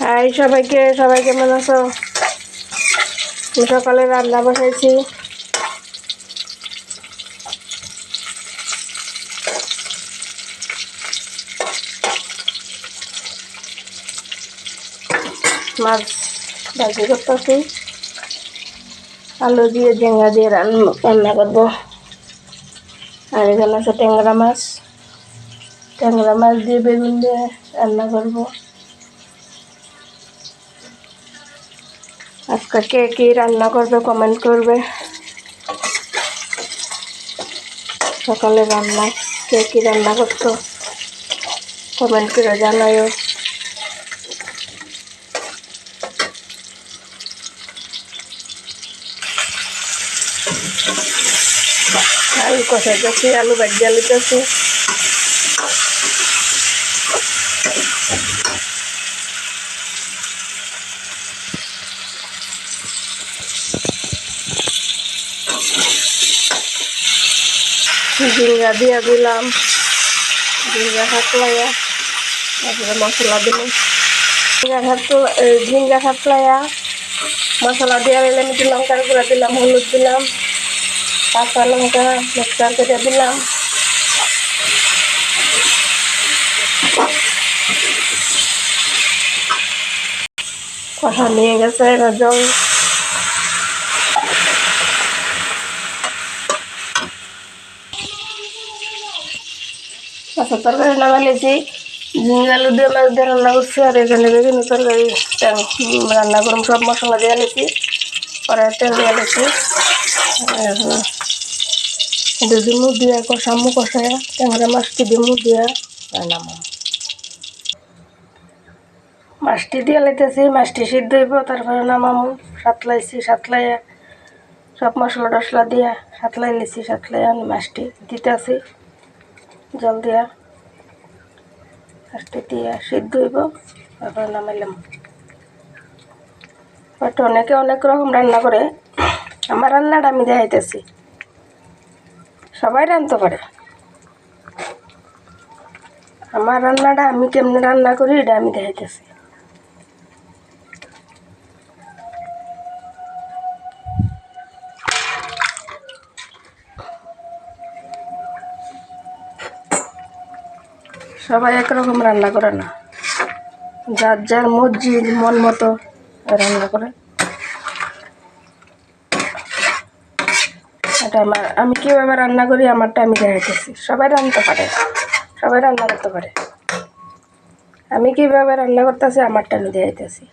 High সবাইকে, সবাই কেমন আছো? সকালে রান্না বসাইছি। মাছ ভাজি করতেছি, আলু দিয়ে ঝিঙ্গা দিয়ে রান্না করবো। আর এখানে আছে ট্যাংরা মাছ দিয়ে বেগুন দিয়ে রান্না করবো। আজকে কে কি রান্না করবে কমেন্ট করবে। সকালে রান্না কে কি রান্না করতো কমেন্ট করে জানাইও। আলু কষাইতেছি, আলু ভাজিয়া লইতেছি। ঝিঙ্গা দিয়া দিলাম, ঝিঙ্গা কাটলাইয়া, তারপরে মশলা দিলাম। ঝিঙ্গা কাটলাইয়া মশলা দিয়ে দিলাম, একটু লঙ্কার গুঁড়া দিলাম, হলুদ দিলাম, কাঁচা লঙ্কা মিক্সার করে দিলাম। কষা নিয়ে গেছে, এবার জল মাছের তরকারি নামাইলেছি। ঝিঙ্গা আলু দিয়ে মাছ দিয়ে রান্না করছি। আর এখানে বেগুন তরকারি রান্না করুন, সব মশলা দিয়ে নিয়েছি, পরে তেল দিয়ে নিয়েছি। ডিমু দিয়া কষামু, কষায় ট্যাংরা মাছটি ডিমু দিয়া নামাম। মাছটি দিয়ে লাইতেছি, মাছটি সিদ্ধ হইব, তারপরে নামামু। সাতলাইয়া সব মশলা টশলা দিয়া সাতলাই লিছি, সাতলাইয়া মাছটি দিতেছি জল দিয়া। মাছটি দিয়া সিদ্ধ হইব, তারপরে নামাইলাম। হয়তো অনেকে অনেক রকম রান্না করে, আমার রান্নাটা আমি দেখাইতেছি। সবাই রাঁধতে পারে, আমার রান্নাটা আমি কেমনে রান্না করি এটা আমি দেখাইতেছি। সবাই একরকম রান্না করে না, যার যার মর্জি মন মতো রান্না করে। এটা আমি কীভাবে রান্না করি আমারটা আমি দেখাইতেছি। সবাই রান্নাতে পারে, সবাই রান্না করতে পারে, আমি কীভাবে রান্না করতেছি আমারটা আমি দেখাইতেছি।